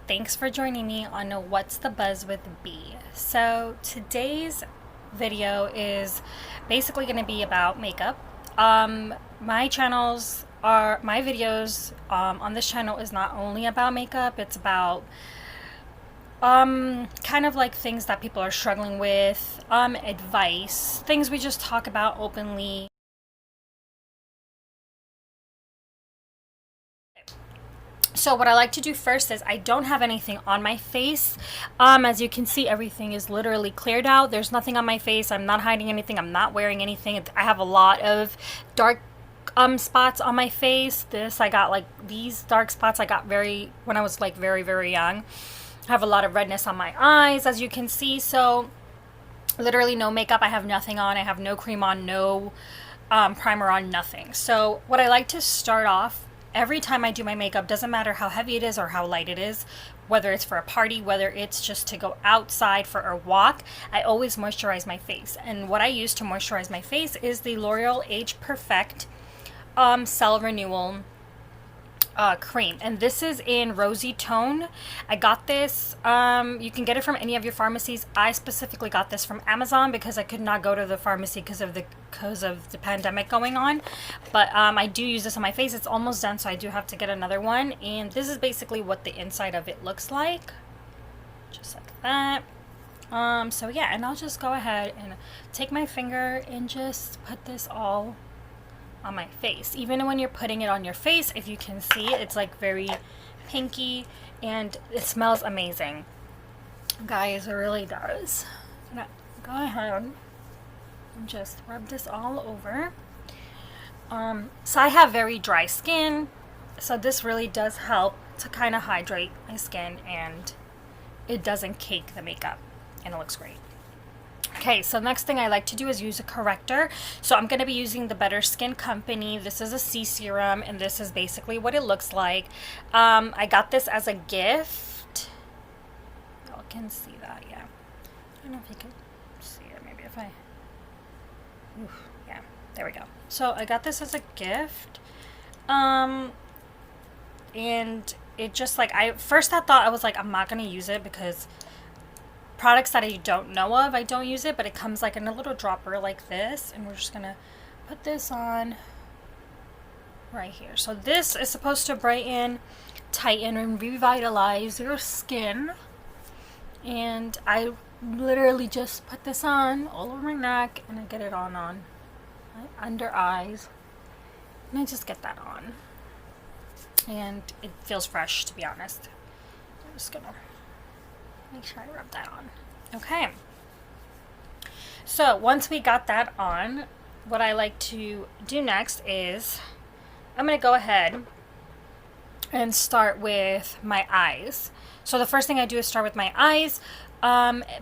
thanks for joining me on What's the Buzz with B. So today's video is basically going to be about makeup. My videos on this channel is not only about makeup, it's about kind of like things that people are struggling with, advice, things we just talk about openly. So what I like to do first is I don't have anything on my face. As you can see, everything is literally cleared out. There's nothing on my face. I'm not hiding anything. I'm not wearing anything. I have a lot of dark spots on my face. I got like these dark spots I got when I was like very young. I have a lot of redness on my eyes, as you can see. So literally no makeup. I have nothing on. I have no cream on, no primer on, nothing. So what I like to start off every time I do my makeup, doesn't matter how heavy it is or how light it is, whether it's for a party, whether it's just to go outside for a walk, I always moisturize my face. And what I use to moisturize my face is the L'Oreal Age Perfect Cell Renewal cream, and this is in Rosy tone. I got this, you can get it from any of your pharmacies. I specifically got this from Amazon because I could not go to the pharmacy because of the pandemic going on. But I do use this on my face. It's almost done, so I do have to get another one. And this is basically what the inside of it looks like, just like that. So yeah, and I'll just go ahead and take my finger and just put this all on my face. Even when you're putting it on your face, if you can see, it's like very pinky and it smells amazing, guys. It really does. I'm gonna go ahead and just rub this all over. So I have very dry skin, so this really does help to kind of hydrate my skin, and it doesn't cake the makeup, and it looks great. Okay, so next thing I like to do is use a corrector. So I'm going to be using the Better Skin Company. This is a C serum, and this is basically what it looks like. I got this as a gift. Y'all can see that, yeah. I don't know if you can see it. Maybe if I... Oof, yeah, there we go. So I got this as a gift. And it just like, I was like, I'm not going to use it because products that I don't know of, I don't use it, but it comes like in a little dropper like this, and we're just gonna put this on right here. So this is supposed to brighten, tighten, and revitalize your skin, and I literally just put this on all over my neck, and I get it on my under eyes, and I just get that on, and it feels fresh, to be honest. I'm just gonna make sure I rub that on. Okay. So once we got that on, what I like to do next is I'm going to go ahead and start with my eyes. So the first thing I do is start with my eyes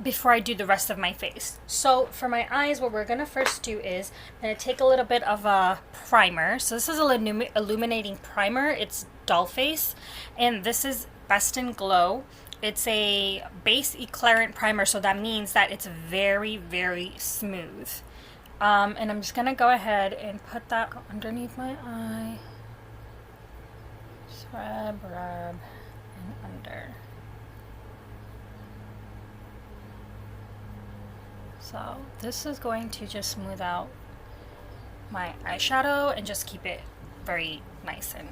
before I do the rest of my face. So for my eyes, what we're going to first do is I'm going to take a little bit of a primer. So this is an illuminating primer. It's Doll Face, and this is Best in Glow. It's a base eclairant primer, so that means that it's very smooth. And I'm just going to go ahead and put that underneath my eye. Just rub, and under. So this is going to just smooth out my eyeshadow and just keep it very nice and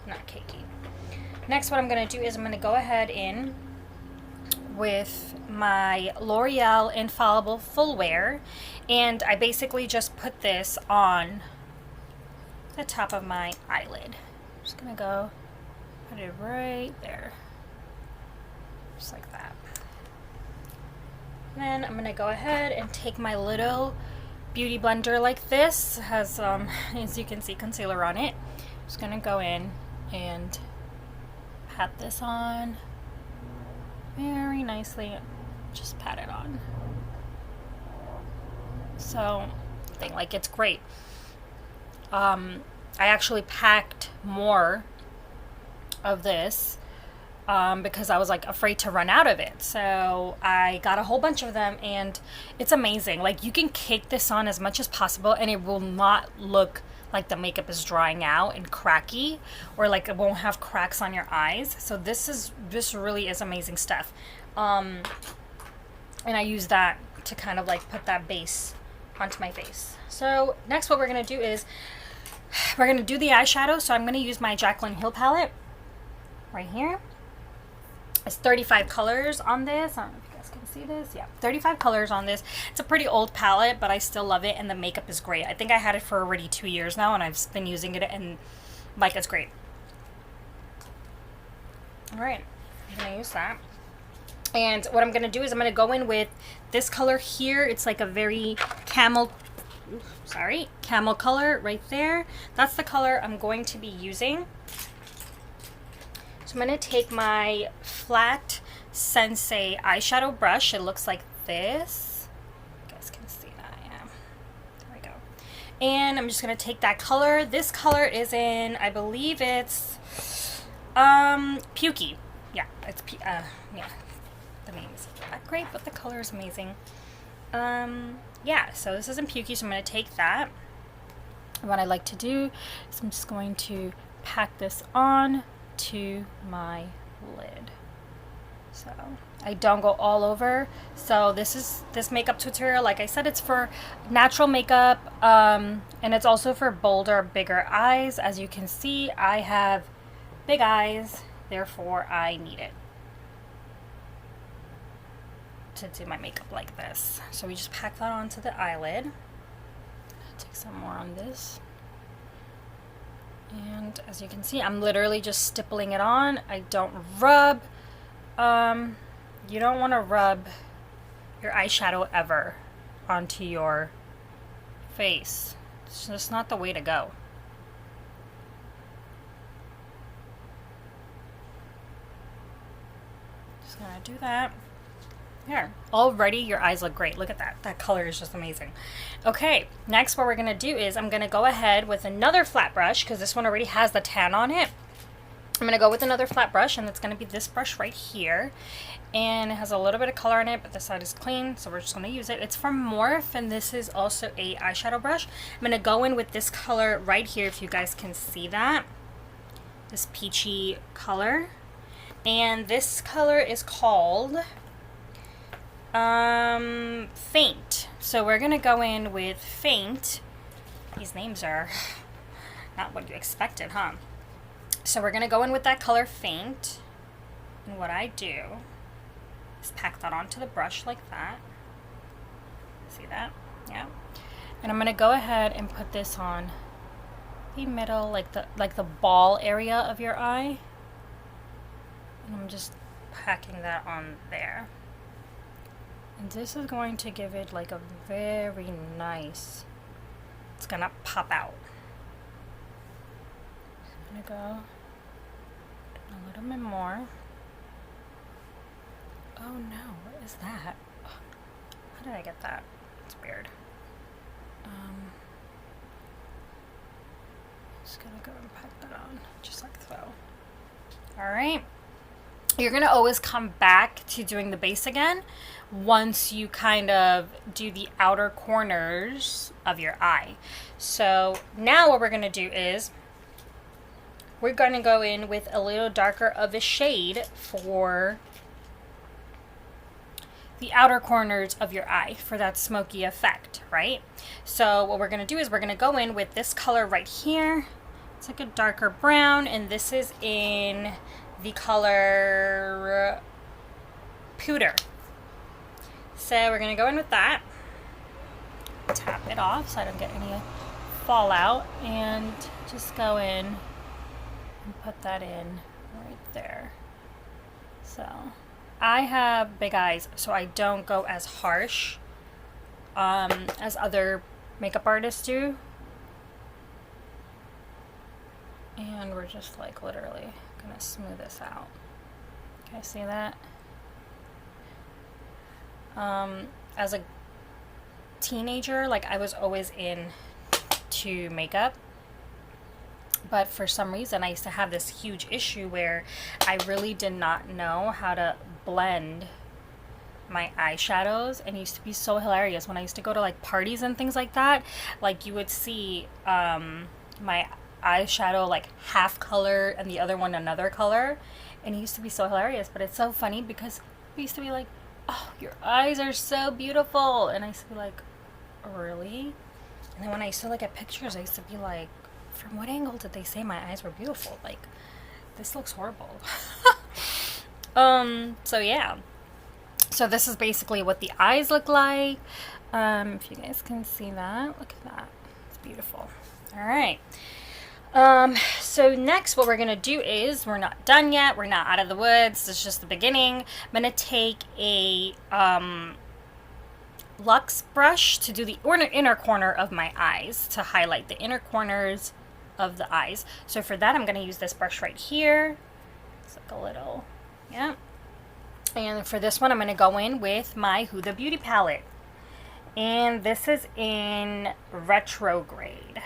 not cakey. Next, what I'm going to do is I'm going to go ahead in with my L'Oreal Infallible Full Wear, and I basically just put this on the top of my eyelid. I'm just going to go put it right there, just like that. And then I'm going to go ahead and take my little beauty blender like this. It has, as you can see, concealer on it. I'm just going to go in and pat this on very nicely. Just pat it on. So I think like it's great. I actually packed more of this because I was like afraid to run out of it. So I got a whole bunch of them, and it's amazing. Like, you can cake this on as much as possible and it will not look like the makeup is drying out and cracky, or like it won't have cracks on your eyes. So this really is amazing stuff. And I use that to kind of like put that base onto my face. So next what we're going to do is we're going to do the eyeshadow. So I'm going to use my Jaclyn Hill palette right here. It's 35 colors on this. I don't know if you guys can see this. Yeah, 35 colors on this. It's a pretty old palette, but I still love it, and the makeup is great. I think I had it for already 2 years now, and I've been using it, and like, it's great. All right, I'm going to use that. And what I'm going to do is I'm going to go in with this color here. It's like a very camel color right there. That's the color I'm going to be using. So I'm going to take my flat Sensei eyeshadow brush. It looks like this. You guys can see that, yeah. There we go. And I'm just going to take that color. This color is in, I believe it's Pukey. Yeah, it's yeah. The name isn't that great, but the color is amazing. Yeah, so this is in Pukey, so I'm going to take that. And what I like to do is I'm just going to pack this on to my lid. So I don't go all over. So this makeup tutorial, like I said, it's for natural makeup, and it's also for bolder, bigger eyes. As you can see, I have big eyes, therefore I need it to do my makeup like this. So we just pack that onto the eyelid. Take some more on this. And as you can see, I'm literally just stippling it on. I don't rub. You don't want to rub your eyeshadow ever onto your face. It's just not the way to go. Just gonna do that. There. Already your eyes look great. Look at that. That color is just amazing. Okay, next what we're going to do is I'm going to go ahead with another flat brush, because this one already has the tan on it. I'm going to go with another flat brush, and it's going to be this brush right here. And it has a little bit of color on it, but this side is clean, so we're just going to use it. It's from Morphe, and this is also a eyeshadow brush. I'm going to go in with this color right here, if you guys can see that. This peachy color. And this color is called Faint. So we're gonna go in with Faint. These names are not what you expected, huh? So we're gonna go in with that color Faint, and what I do is pack that onto the brush like that. See that? Yeah. And I'm gonna go ahead and put this on the middle, like the ball area of your eye, and I'm just packing that on there. And this is going to give it like a very nice, it's gonna pop out. I'm gonna go a little bit more. Oh no, what is that? How did I get that? It's weird. Just gonna go and pack that on, just like so. Alright. You're going to always come back to doing the base again once you kind of do the outer corners of your eye. So now what we're going to do is we're going to go in with a little darker of a shade for the outer corners of your eye for that smoky effect, right? So what we're going to do is we're going to go in with this color right here. It's like a darker brown, and this is in the color Pewter. So we're gonna go in with that, tap it off so I don't get any fallout, and just go in and put that in right there. So I have big eyes, so I don't go as harsh as other makeup artists do, and we're just like literally gonna smooth this out. Okay, see that? As a teenager, like I was always into makeup, but for some reason I used to have this huge issue where I really did not know how to blend my eyeshadows, and it used to be so hilarious when I used to go to like parties and things like that. Like you would see my eyeshadow like half color and the other one another color. And it used to be so hilarious, but it's so funny because we used to be like, oh, your eyes are so beautiful. And I used to be like, really? And then when I used to look at pictures, I used to be like, from what angle did they say my eyes were beautiful? Like, this looks horrible. So yeah. So this is basically what the eyes look like. If you guys can see that, look at that. It's beautiful. All right. So next what we're going to do is, we're not done yet. We're not out of the woods. This is just the beginning. I'm going to take a, Luxe brush to do the inner corner of my eyes, to highlight the inner corners of the eyes. So for that, I'm going to use this brush right here. It's like a little, yeah. And for this one, I'm going to go in with my Huda Beauty palette. And this is in Retrograde.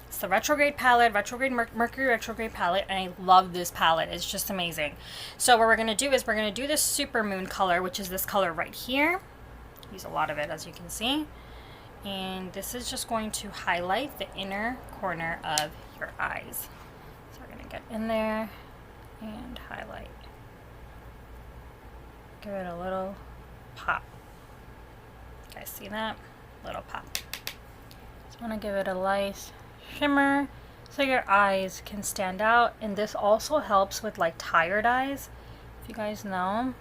It's the Retrograde palette, Mercury Retrograde palette, and I love this palette. It's just amazing. So what we're going to do is we're going to do this super moon color, which is this color right here. Use a lot of it, as you can see. And this is just going to highlight the inner corner of your eyes. So we're going to get in there and highlight. Give it a little pop. You guys see that? Little pop. Just want to give it a nice shimmer so your eyes can stand out. And this also helps with like tired eyes. If you guys know,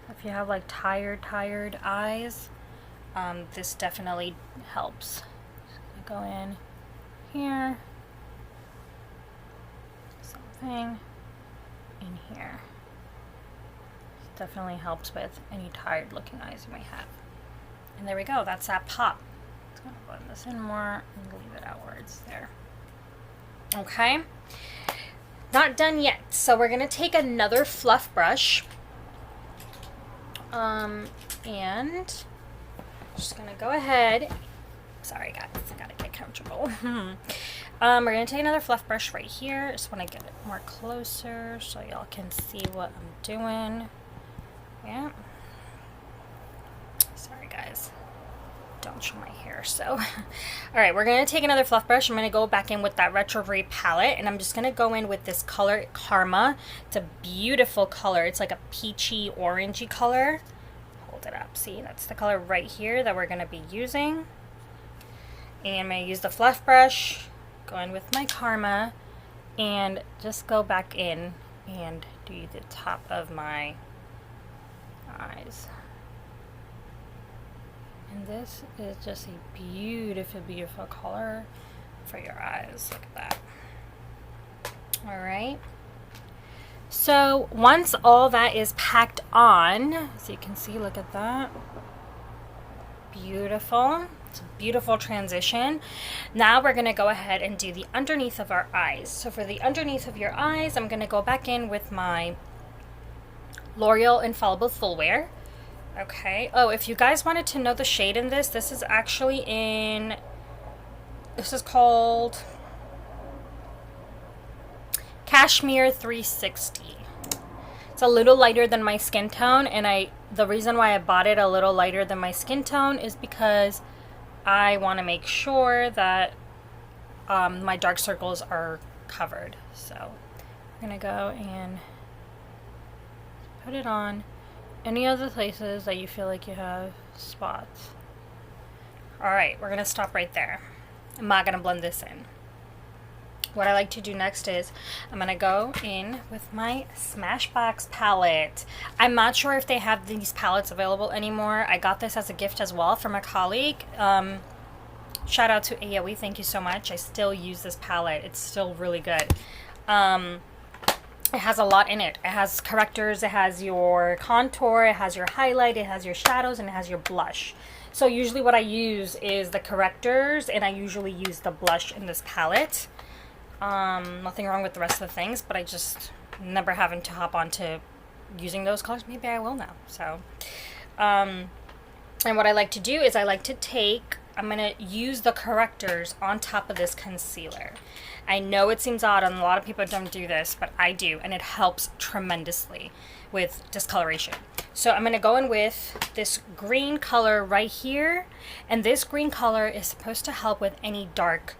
if you have like tired eyes, this definitely helps. So go in here, something in here. This definitely helps with any tired looking eyes you may have. And there we go, that's that pop. Just gonna blend this in more and leave it outwards there. Okay, not done yet. So we're gonna take another fluff brush, and just gonna go ahead. Sorry guys, I gotta get comfortable. We're gonna take another fluff brush right here. Just want to get it more closer so y'all can see what I'm doing. Yeah. Sorry guys, don't show my hair. So all right, we're gonna take another fluff brush. I'm gonna go back in with that Retrograde palette, and I'm just gonna go in with this color Karma. It's a beautiful color. It's like a peachy orangey color. Hold it up, see, that's the color right here that we're gonna be using. And I'm gonna use the fluff brush, go in with my Karma, and just go back in and do the top of my eyes. And this is just a beautiful, beautiful color for your eyes. Look at that. All right. So once all that is packed on, as you can see, look at that. Beautiful. It's a beautiful transition. Now we're going to go ahead and do the underneath of our eyes. So for the underneath of your eyes, I'm going to go back in with my L'Oreal Infallible Full Wear. Okay. Oh, if you guys wanted to know the shade in this, this is actually in, this is called Cashmere 360. It's a little lighter than my skin tone, and the reason why I bought it a little lighter than my skin tone is because I want to make sure that my dark circles are covered. So I'm going to go and put it on any other places that you feel like you have spots. Alright, we're going to stop right there. I'm not going to blend this in. What I like to do next is I'm going to go in with my Smashbox palette. I'm not sure if they have these palettes available anymore. I got this as a gift as well from a colleague. Shout out to AOE, thank you so much. I still use this palette. It's still really good. It has a lot in it. It has correctors, it has your contour, it has your highlight, it has your shadows, and it has your blush. So usually what I use is the correctors, and I usually use the blush in this palette. Nothing wrong with the rest of the things, but I just never having to hop on to using those colors. Maybe I will now. So, and what I like to do is I like to take, I'm going to use the correctors on top of this concealer. I know it seems odd and a lot of people don't do this, but I do, and it helps tremendously with discoloration. So I'm going to go in with this green color right here. And this green color is supposed to help with any dark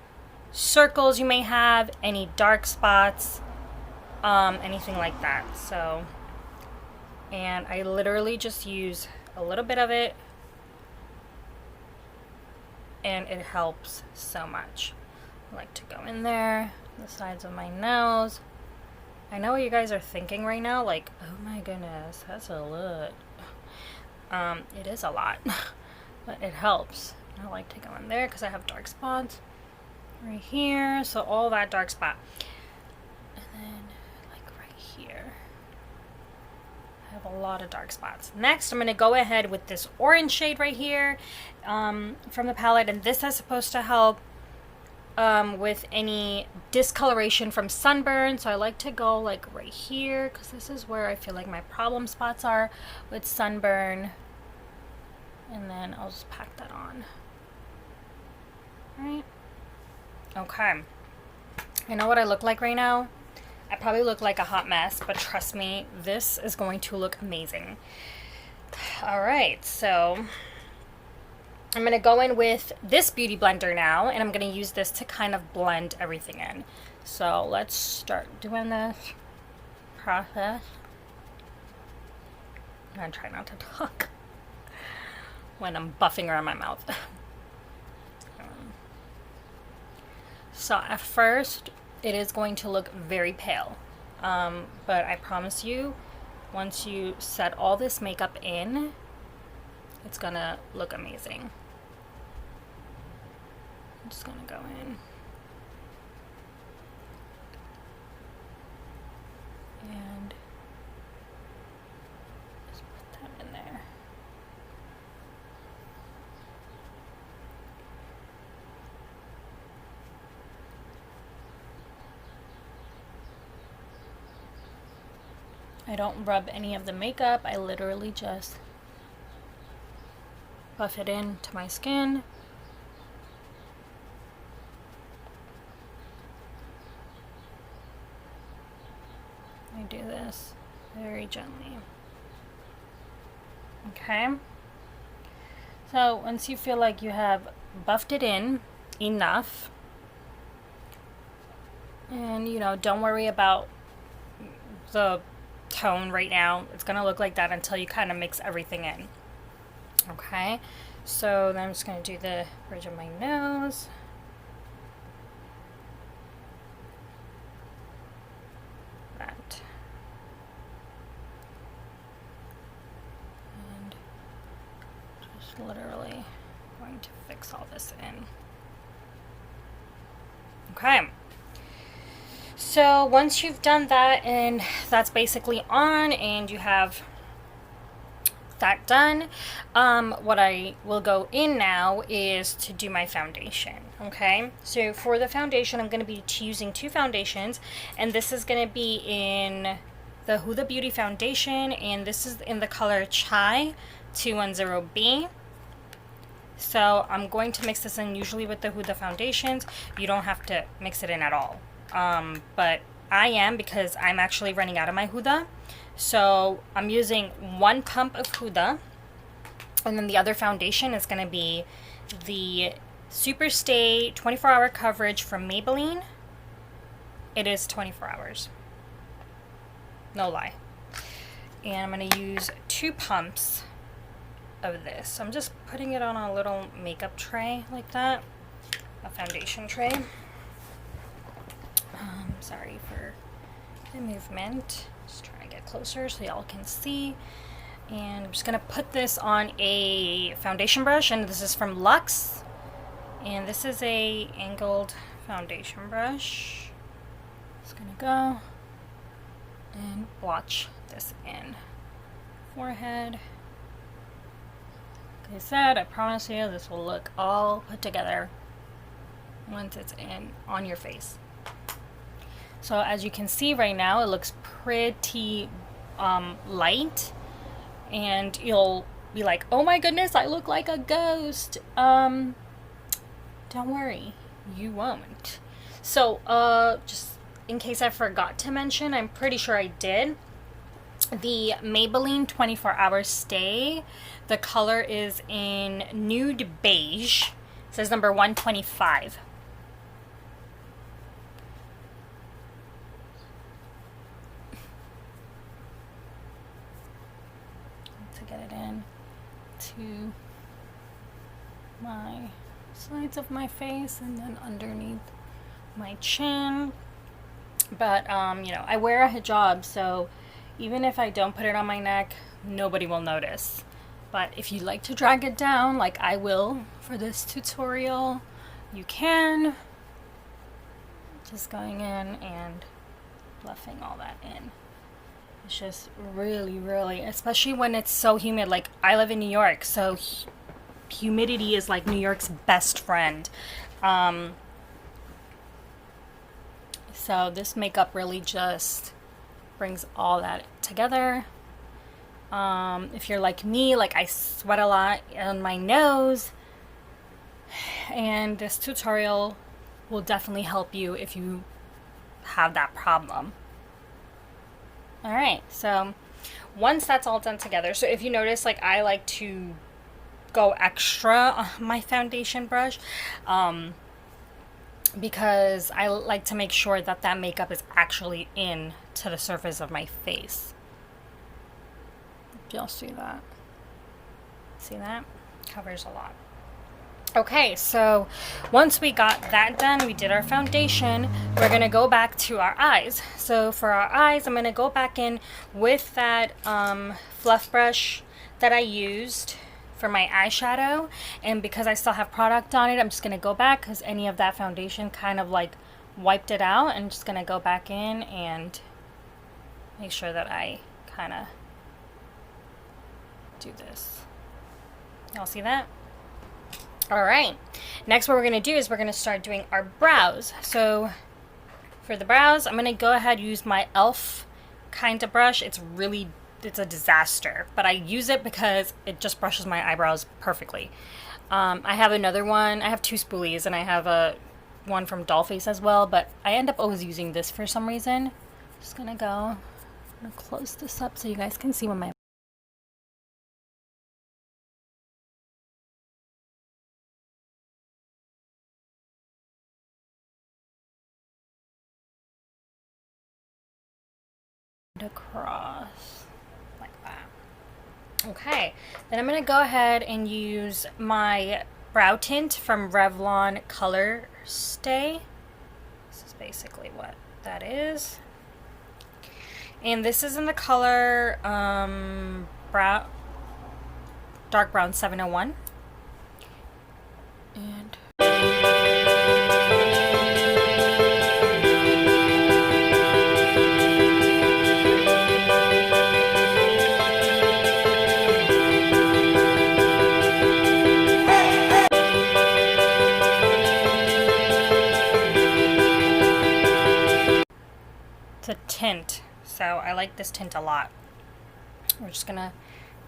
circles you may have, any dark spots, anything like that. So, and I literally just use a little bit of it, and it helps so much. I like to go in there, the sides of my nose. I know what you guys are thinking right now, like, oh my goodness, that's a lot. It is a lot, but it helps. I like to go in there because I have dark spots right here, so all that dark spot. And then, like right here, I have a lot of dark spots. Next, I'm going to go ahead with this orange shade right here from the palette, and this is supposed to help with any discoloration from sunburn. So I like to go like right here because this is where I feel like my problem spots are with sunburn. And then I'll just pack that on. Right? Okay. I know what I look like right now. I probably look like a hot mess, but trust me, this is going to look amazing. All right, so I'm going to go in with this beauty blender now, and I'm going to use this to kind of blend everything in. So let's start doing this process. I'm going to try not to talk when I'm buffing around my mouth. So at first, it is going to look very pale. But I promise you, once you set all this makeup in, it's going to look amazing. I'm just going to go in. And just put that in there. I don't rub any of the makeup. I literally just buff it into my skin. I do this very gently. Okay. So once you feel like you have buffed it in enough, and you know, don't worry about the tone right now. It's gonna look like that until you kind of mix everything in. Okay, so then I'm just gonna do the bridge of my nose. That. And just literally going to fix all this in. Okay. So once you've done that, and that's basically on, and you have that done, what I will go in now is to do my foundation. Okay, so for the foundation, I'm going to be using two foundations, and this is going to be in the Huda Beauty foundation, and this is in the color Chai 210B. So I'm going to mix this in. Usually with the Huda foundations, you don't have to mix it in at all. But I am, because I'm actually running out of my Huda. So I'm using 1 pump of Huda, and then the other foundation is going to be the Superstay 24-hour coverage from Maybelline. It is 24 hours. No lie. And I'm going to use 2 pumps of this. So I'm just putting it on a little makeup tray like that, a foundation tray. Sorry for the movement. Just trying to get closer so y'all can see. And I'm just gonna put this on a foundation brush, and this is from Luxe. And this is a angled foundation brush. Just gonna go and blotch this in. Forehead. Like I said, I promise you this will look all put together once it's in on your face. So as you can see right now, it looks pretty light, and you'll be like, oh my goodness, I look like a ghost. Don't worry, you won't. So just in case I forgot to mention, I'm pretty sure I did, the Maybelline 24-hour stay. The color is in Nude Beige. It says number 125. To get it in to my sides of my face and then underneath my chin. But you know, I wear a hijab, so even if I don't put it on my neck, nobody will notice. But if you like to drag it down, like I will for this tutorial, you can. Just going in and fluffing all that in. It's just really, really, especially when it's so humid. Like, I live in New York, so humidity is like New York's best friend. So this makeup really just brings all that together. If you're like me, like I sweat a lot on my nose, and this tutorial will definitely help you if you have that problem. Alright, so once that's all done together, so if you notice, like I like to go extra on my foundation brush, because I like to make sure that that makeup is actually in to the surface of my face. Y'all see that? See that? Covers a lot. Okay, so once we got that done, we did our foundation, we're going to go back to our eyes. So for our eyes, I'm going to go back in with that fluff brush that I used for my eyeshadow, and because I still have product on it, I'm just going to go back because any of that foundation kind of like wiped it out, and I'm just going to go back in and make sure that I kind of do this. Y'all see that? Alright, next what we're going to do is we're going to start doing our brows. So for the brows, I'm going to go ahead and use my e.l.f. kind of brush. It's a disaster, but I use it because it just brushes my eyebrows perfectly. I have another one. I have two spoolies, and I have one from Dollface as well, but I end up always using this for some reason. Just going to I'm going to close this up so you guys can see what my across like that. Okay, then I'm going to go ahead and use my brow tint from Revlon Color Stay. This is basically what that is. And this is in the color dark brown 701. And it's a tint, so I like this tint a lot. We're just gonna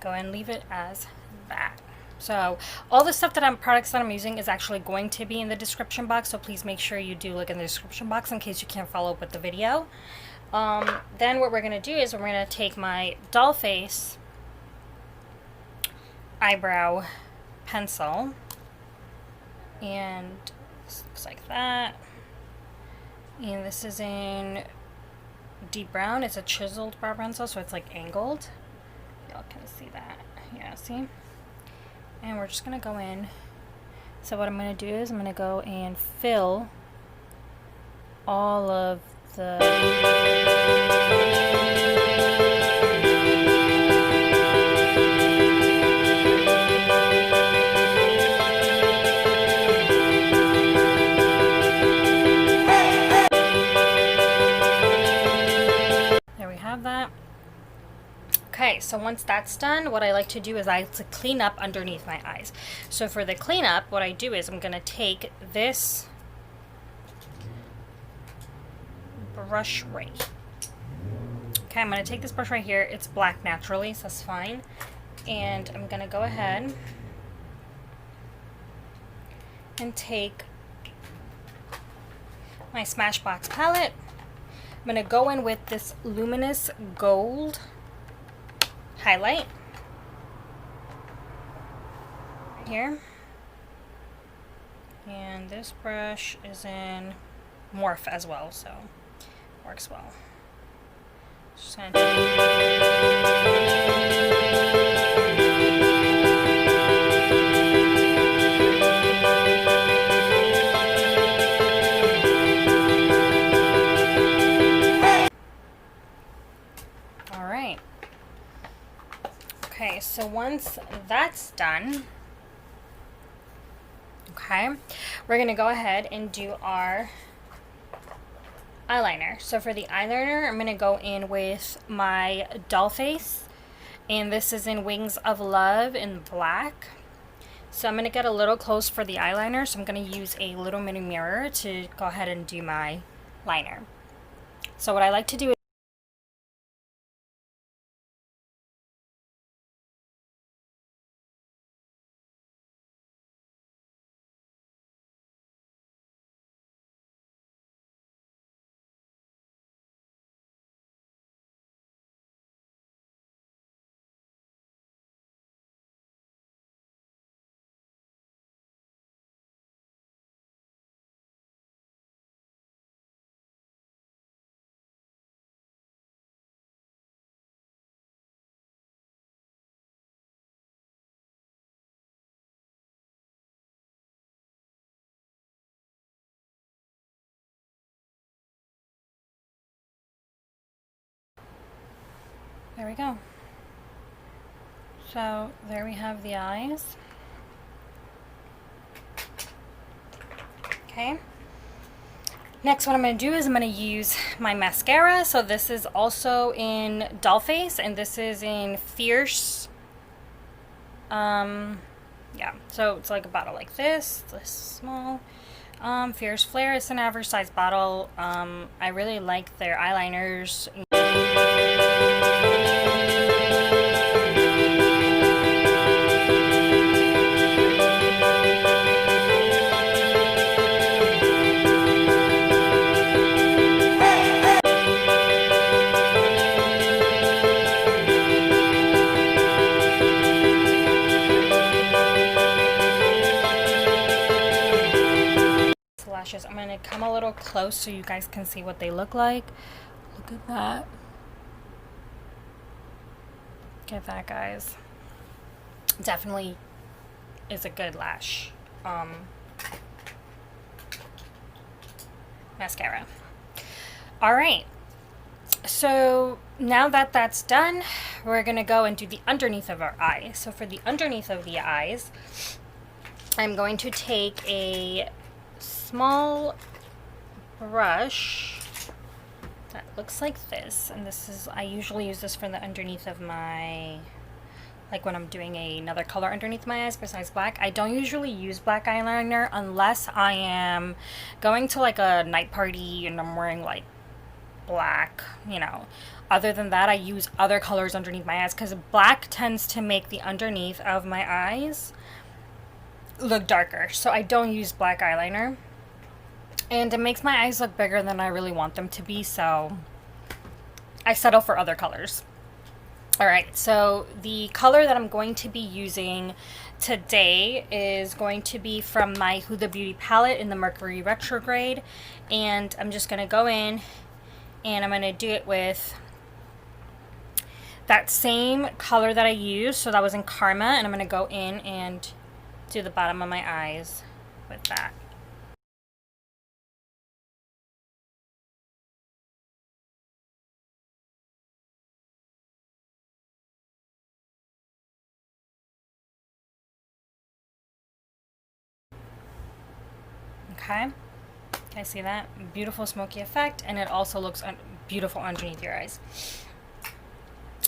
go and leave it as that. So all the stuff products that I'm using is actually going to be in the description box, so please make sure you do look in the description box in case you can't follow up with the video. Then what we're gonna do is we're gonna take my Dollface eyebrow pencil, and this looks like that. And this is in deep brown. It's a chiseled brow pencil, so it's like angled. Y'all can see that. Yeah, see? And we're just gonna go in. So what I'm gonna do is I'm gonna go and fill all of the Okay, so once that's done, what I like to do is I like to clean up underneath my eyes. So for the cleanup, what I do is I'm going to take this brush right. Okay, I'm going to take this brush right here. It's black naturally, so that's fine. And I'm going to go ahead and take my Smashbox palette. I'm going to go in with this luminous gold highlight here. And this brush is in Morph as well, so works well. Just gonna Alright. Okay, so once that's done, okay, we're gonna go ahead and do our eyeliner. So for the eyeliner, I'm gonna go in with my doll face, and this is in Wings of Love in black. So I'm gonna get a little close for the eyeliner, so I'm gonna use a little mini mirror to go ahead and do my liner. So what I like to do is there we go. So there we have the eyes. Okay. Next, what I'm going to do is I'm going to use my mascara. So this is also in Doll Face, and this is in Fierce. Yeah, so it's like a bottle like this small. Fierce Flare. It's an average size bottle. I really like their eyeliners. I'm going to come a little close so you guys can see what they look like. Look at that. Look at that, guys. Definitely is a good lash mascara. Alright, so now that that's done, we're going to go and do the underneath of our eye. So for the underneath of the eyes, I'm going to take a small brush that looks like this, and this is, I usually use this for the underneath of my, like when I'm doing another color underneath my eyes besides black. I don't usually use black eyeliner unless I am going to like a night party and I'm wearing like black, you know. Other than that, I use other colors underneath my eyes because black tends to make the underneath of my eyes look darker, so I don't use black eyeliner. And it makes my eyes look bigger than I really want them to be, so I settle for other colors. Alright, so the color that I'm going to be using today is going to be from my Huda Beauty palette in the Mercury Retrograde. And I'm just going to go in and I'm going to do it with that same color that I used. So that was in Karma, and I'm going to go in and do the bottom of my eyes with that. Okay, can I see that? Beautiful smoky effect, and it also looks beautiful underneath your eyes.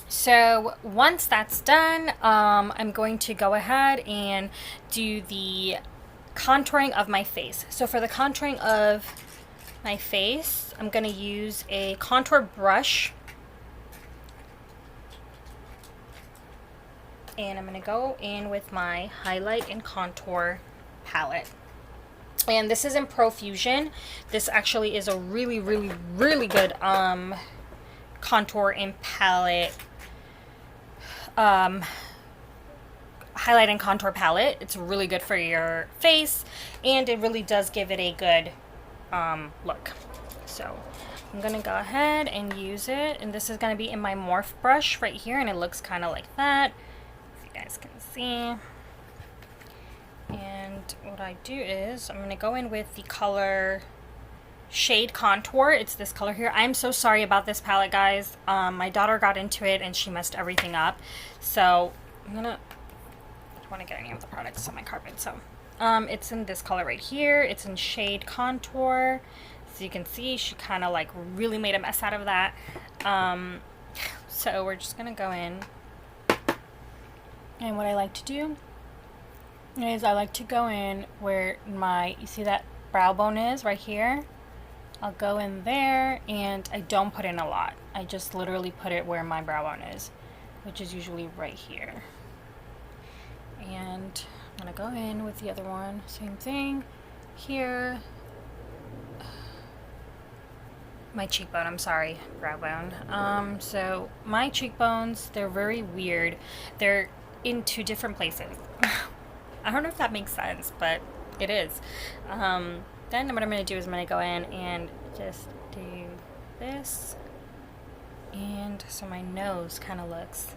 So once that's done, I'm going to go ahead and do the contouring of my face. So for the contouring of my face, I'm going to use a contour brush, and I'm going to go in with my highlight and contour palette. And this is in Profusion. This actually is a really, really, really good contour and palette highlight and contour palette. It's really good for your face, and it really does give it a good look. So I'm gonna go ahead and use it, and this is gonna be in my Morph brush right here, and it looks kind of like that, if you guys can see. And what I do is I'm gonna go in with the color Shade Contour. It's this color here. I'm so sorry about this palette, guys. My daughter got into it and she messed everything up, so I don't want to get any of the products on my carpet. So it's in this color right here. It's in Shade Contour. So you can see she kind of like really made a mess out of that. So we're just gonna go in, and what I like to do is I like to go in where you see that brow bone is right here. I'll go in there, and I don't put in a lot. I just literally put it where my brow bone is, which is usually right here. And I'm gonna go in with the other one, same thing here. My cheekbone, I'm sorry, brow bone. So my cheekbones, they're very weird. They're in two different places. I don't know if that makes sense, but it is. Then what I'm going to do is I'm going to go in and just do this. And so my nose kind of looks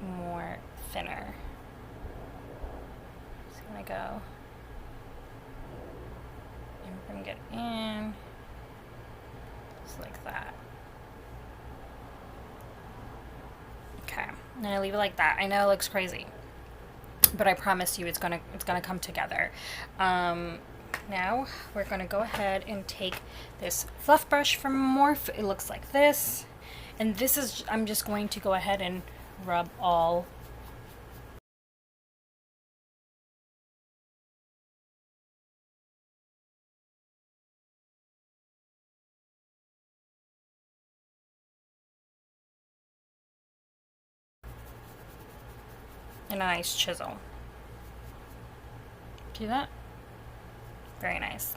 more thinner. Just going to go and bring it in. Just like that. Okay, and I leave it like that. I know it looks crazy, but I promise you it's gonna come together. Now we're gonna go ahead and take this fluff brush from Morph. It looks like this, and this is, I'm just going to go ahead and rub all and a nice chisel. See that? Very nice.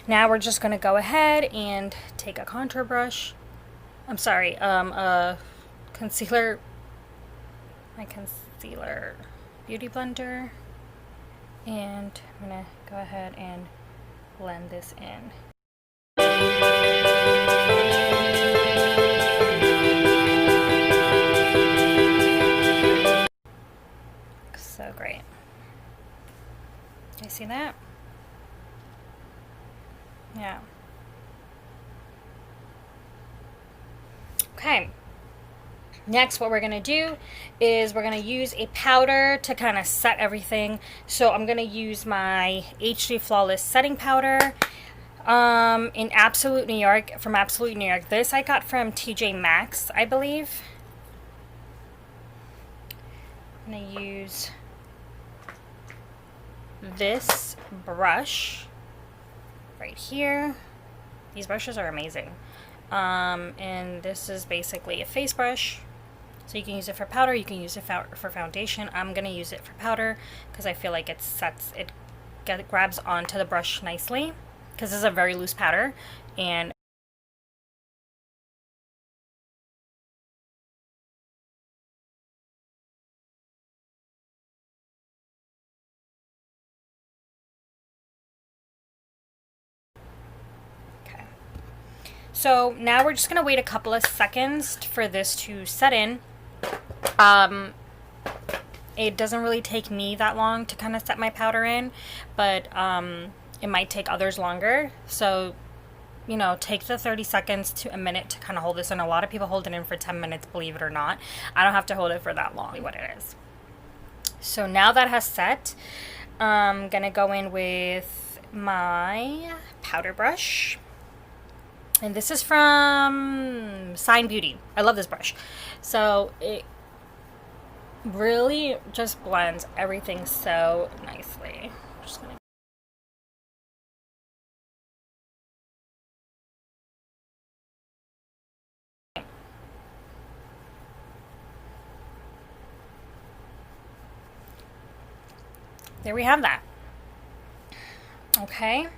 Now we're just gonna go ahead and take a contour brush. I'm sorry, a concealer, my concealer beauty blender, and I'm gonna go ahead and blend this in. So great. You see that? Yeah. Okay. Next, what we're going to do is we're going to use a powder to kind of set everything. So I'm going to use my HD Flawless Setting Powder in Absolute New York, from Absolute New York. This I got from TJ Maxx, I believe. I'm going to use this brush right here. These brushes are amazing. And this is basically a face brush. So you can use it for powder, you can use it for foundation. I'm gonna use it for powder because I feel like it grabs onto the brush nicely, because this is a very loose powder. And so now we're just going to wait a couple of seconds for this to set in. It doesn't really take me that long to kind of set my powder in, but it might take others longer. So, you know, take the 30 seconds to a minute to kind of hold this in. A lot of people hold it in for 10 minutes, believe it or not. I don't have to hold it for that long, what it is. So now that has set, I'm going to go in with my powder brush. And this is from Sign Beauty. I love this brush. So it really just blends everything so nicely. Just gonna there we have that. Okay.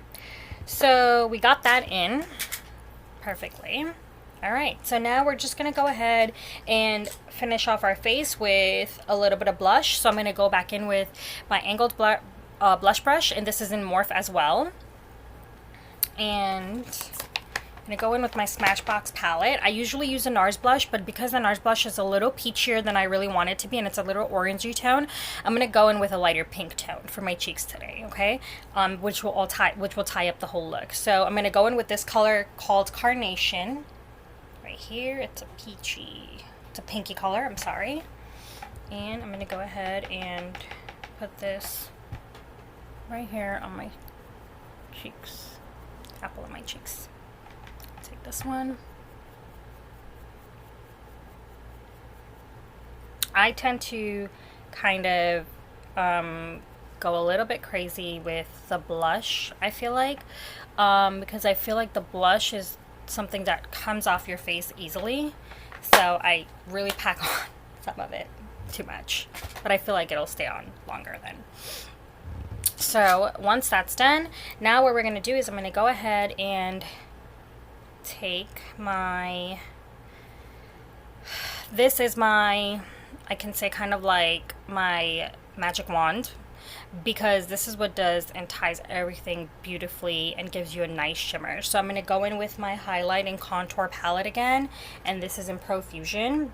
So we got that in perfectly. All right, so now we're just gonna go ahead and finish off our face with a little bit of blush. So I'm gonna go back in with my angled blush brush, and this is in Morph as well. And I'm gonna go in with my Smashbox palette. I usually use a NARS blush, but because the NARS blush is a little peachier than I really want it to be, and it's a little orangey tone, I'm gonna go in with a lighter pink tone for my cheeks today, okay? Which will tie up the whole look. So I'm gonna go in with this color called Carnation. Right here, it's a pinky color, I'm sorry. And I'm gonna go ahead and put this right here on my cheeks, apple of my cheeks. Take this one. I tend to kind of go a little bit crazy with the blush, I feel like, because I feel like the blush is something that comes off your face easily, so I really pack on some of it too much, but I feel like it'll stay on longer then. So once that's done, now what we're going to do is I'm going to go ahead and take my, this is my, I can say kind of like my magic wand, because this is what does and ties everything beautifully and gives you a nice shimmer. So I'm going to go in with my highlight and contour palette again, and this is in Profusion.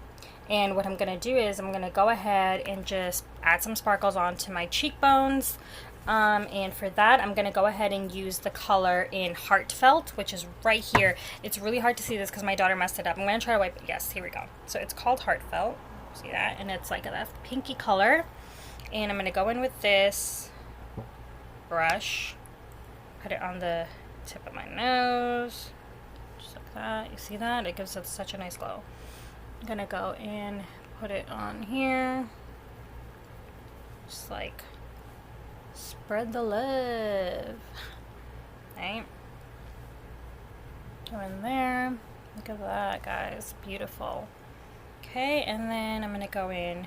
And what I'm going to do is I'm going to go ahead and just add some sparkles onto my cheekbones. And for that, I'm going to go ahead and use the color in Heartfelt, which is right here. It's really hard to see this because my daughter messed it up. I'm going to try to wipe it. Yes, here we go. So it's called Heartfelt. See that? And it's like a pinky color. And I'm going to go in with this brush, put it on the tip of my nose, just like that. You see that? It gives it such a nice glow. I'm going to go and put it on here, just like spread the love. Right? Go in there. Look at that, guys. Beautiful. Okay, and then I'm going to go in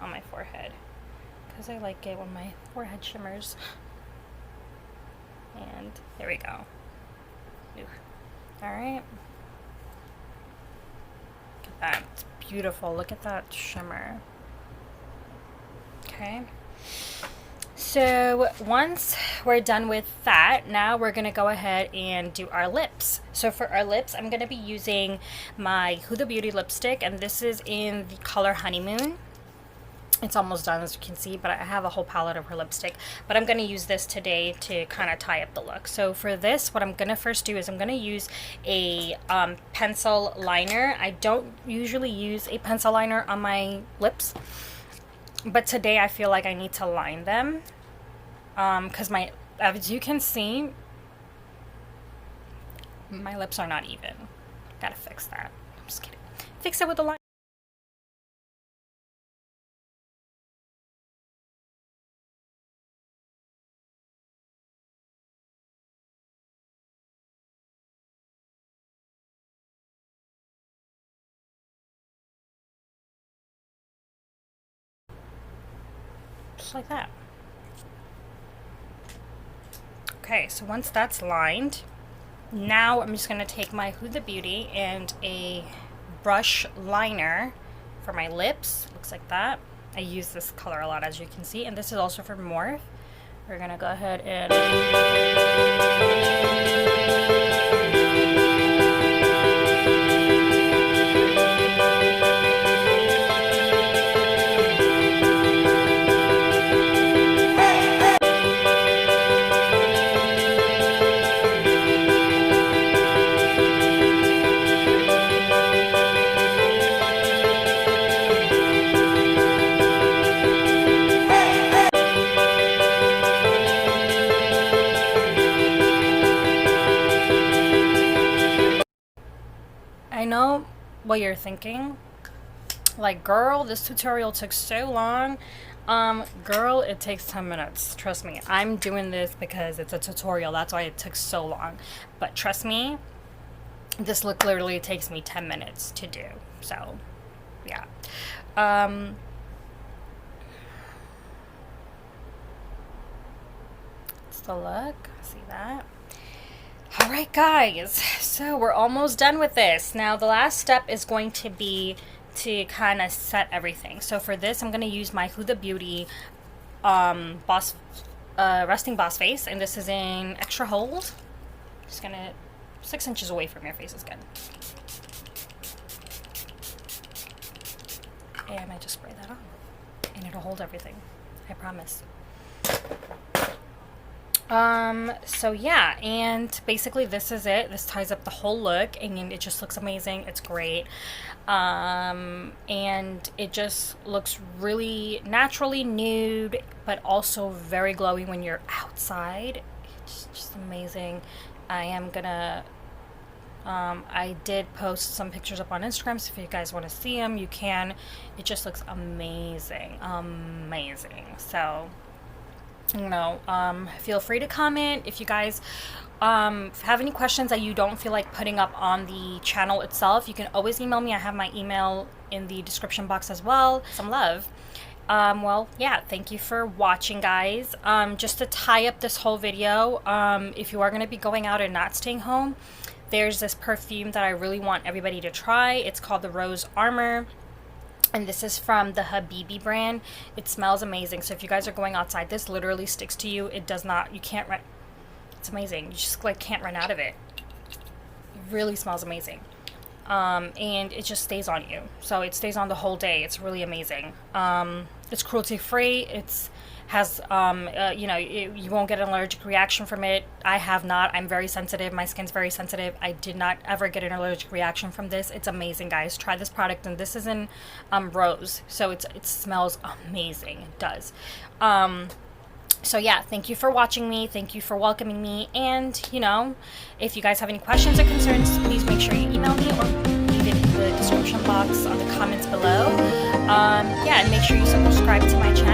on my forehead, because I like it when my forehead shimmers. And there we go. Alright. Look at that. It's beautiful. Look at that shimmer. Okay. So once we're done with that, now we're going to go ahead and do our lips. So for our lips, I'm going to be using my Huda Beauty lipstick, and this is in the color Honeymoon. It's almost done, as you can see, but I have a whole palette of her lipstick. But I'm going to use this today to kind of tie up the look. So for this, what I'm going to first do is I'm going to use a pencil liner. I don't usually use a pencil liner on my lips, but today I feel like I need to line them. Because as you can see, my lips are not even. Gotta fix that. I'm just kidding. Fix it with a line. Just like that. Okay, so once that's lined, now I'm just going to take my Huda Beauty and a brush liner for my lips. Looks like that. I use this color a lot, as you can see, and this is also for Morph. We're going to go ahead and I know what you're thinking, like, girl, this tutorial took so long. Girl, it takes 10 minutes. Trust me, I'm doing this because it's a tutorial. That's why it took so long. But trust me, this look literally takes me 10 minutes to do. So, yeah. It's the look. See that? Alright guys, so we're almost done with this. Now the last step is going to be to kind of set everything. So for this, I'm going to use my Huda Beauty resting boss face, and this is in extra hold. Just gonna 6 inches away from your face is good. And I just spray that on, and it'll hold everything. I promise. So yeah, and basically this is it. This ties up the whole look, and it just looks amazing. It's great. And it just looks really naturally nude, but also very glowy when you're outside. It's just amazing. I am gonna, I did post some pictures up on Instagram, so if you guys want to see them, you can. It just looks amazing. Amazing. So, you know, feel free to comment if you guys have any questions that you don't feel like putting up on the channel itself. You can always email me. I have my email in the description box as well. Some love. Well, yeah, thank you for watching, guys. Just to tie up this whole video, if you are going to be going out and not staying home, there's this perfume that I really want everybody to try. It's called the Rose Armor. And this is from the Habibi brand. It smells amazing. So if you guys are going outside, this literally sticks to you. It does not, you can't run, it's amazing. You just like can't run out of it. It really smells amazing. And it just stays on you. So it stays on the whole day. It's really amazing. It's cruelty free. It's has, you know, you won't get an allergic reaction from it. I have not. I'm very sensitive. My skin's very sensitive. I did not ever get an allergic reaction from this. It's amazing, guys. Try this product. And this is in rose. So it smells amazing. It does. So yeah, thank you for watching me. Thank you for welcoming me. And, you know, if you guys have any questions or concerns, please make sure you email me or leave it in the description box on the comments below. Yeah, and make sure you subscribe to my channel